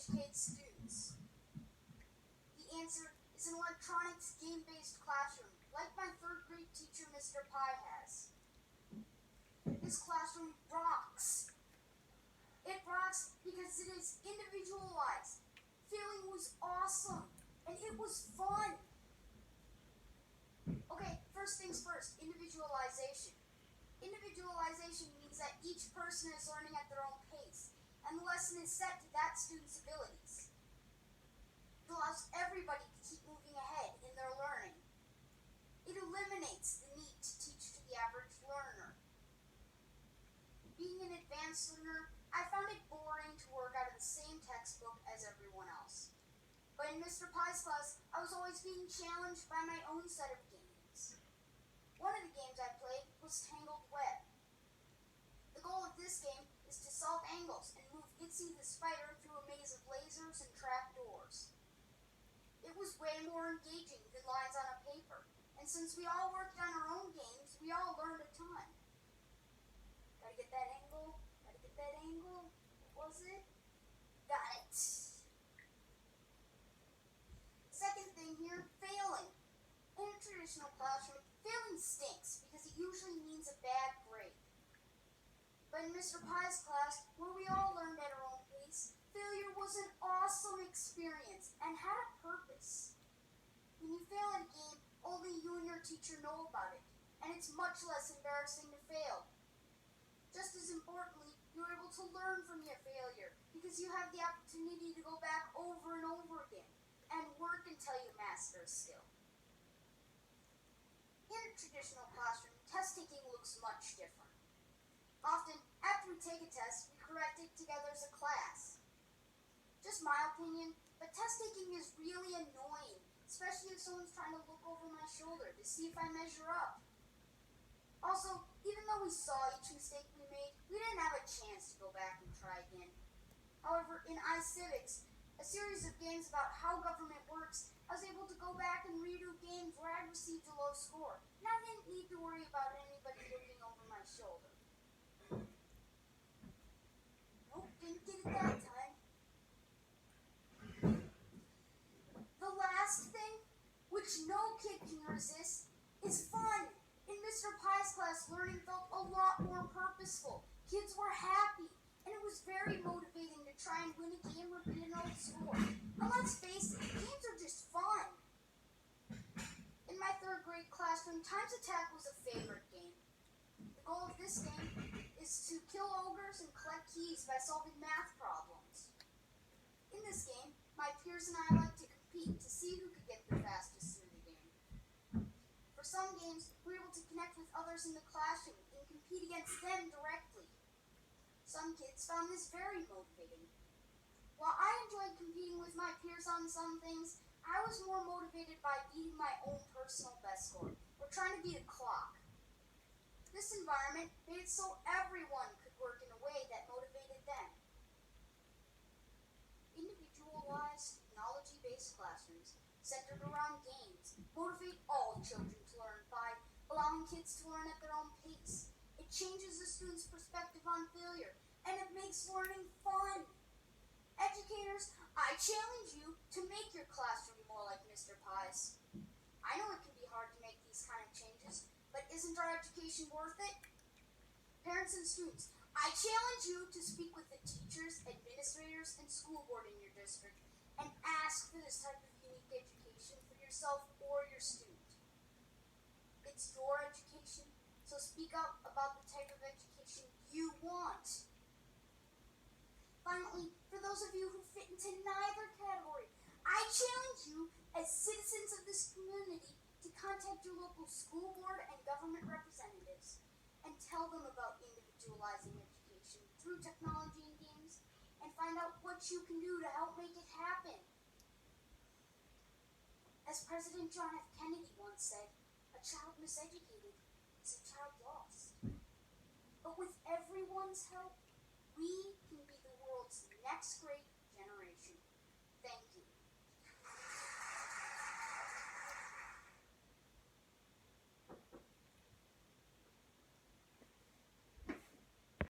educate students? The answer is an electronics game-based classroom, like my third grade teacher, Mr. Pai, has. This classroom rocks. It rocks because it is individualized. Failing was awesome, and it was fun. Okay, first things first, individualization. Individualization means that each person is learning at their own pace, and the lesson is set to that student's abilities. It allows everybody to keep moving ahead in their learning. It eliminates the need to teach to the average learner. Being an advanced learner, I found it boring to work out of the same textbook as everyone else. But in Mr. Pai's class, I was always being challenged by my own set of games. One of the games I played was Tangled Web. The goal of this game is to solve angles and move Itsy the spider through a maze of lasers and trapdoors. It was way more engaging than lines on a paper, and since we all worked on our own games, we all learned a ton. Gotta get that angle, gotta get that angle. What was it? Got it. Second thing here, failing. In a traditional classroom, failing stinks because it usually means a bad grade. But in Mr. Pai's class, where we all learned at our own pace, failure was an awesome experience and had a purpose. When you fail at a game, only you and your teacher know about it, and it's much less embarrassing to fail. Just as importantly, you're able to learn from your failure because you have the opportunity to go back over and over again and work until you master a skill. In a traditional classroom, test taking looks much different. Often, after we take a test, we correct it together as a class. Just my opinion, but test taking is really annoying, especially if someone's trying to look over my shoulder to see if I measure up. Also, even though we saw each mistake we made, we didn't have a chance to go back and try again. However, in iCivics, a series of games about how government works, I was able to go back and redo games where I received a low score, and I didn't need to worry about anybody looking over my shoulder. Nope, didn't get it that time. The last thing, which no kid can resist, is fun. In Mr. Pai's class, learning felt a lot more purposeful. Kids were happy, and it was very motivating to try and win a game or beat an old score. And let's face it, games are just fun. In my third grade classroom, Times Attack was a favorite game. The goal of this game is to kill ogres and collect keys by solving math problems. In this game, my peers and I like to compete to see who could get the fastest through the game. For some games, we're able to connect with others in the classroom and compete against them directly. Some kids found this very motivating. While I enjoyed competing with my peers on some things, I was more motivated by beating my own personal best score, or trying to beat a clock. This environment made it so everyone could work in a way that motivated them. Individualized, technology-based classrooms centered around games motivate all children to learn by allowing kids to learn at their own pace. It changes the student's perspective on failure, and it makes learning fun. Educators, I challenge you to make your classroom more like Mr. Pai's. I know it can be hard to make these kind of changes, but isn't our education worth it? Parents and students, I challenge you to speak with the teachers, administrators, and school board in your district and ask for this type of unique education for yourself or your student. It's your education, so speak up about the type of education you want. Finally, for those of you who fit into neither category, I challenge you as citizens of this community to contact your local school board and government representatives and tell them about individualizing education through technology and games and find out what you can do to help make it happen. As President John F. Kennedy once said, a child miseducated is a child lost. But with everyone's help, we can be the world's next great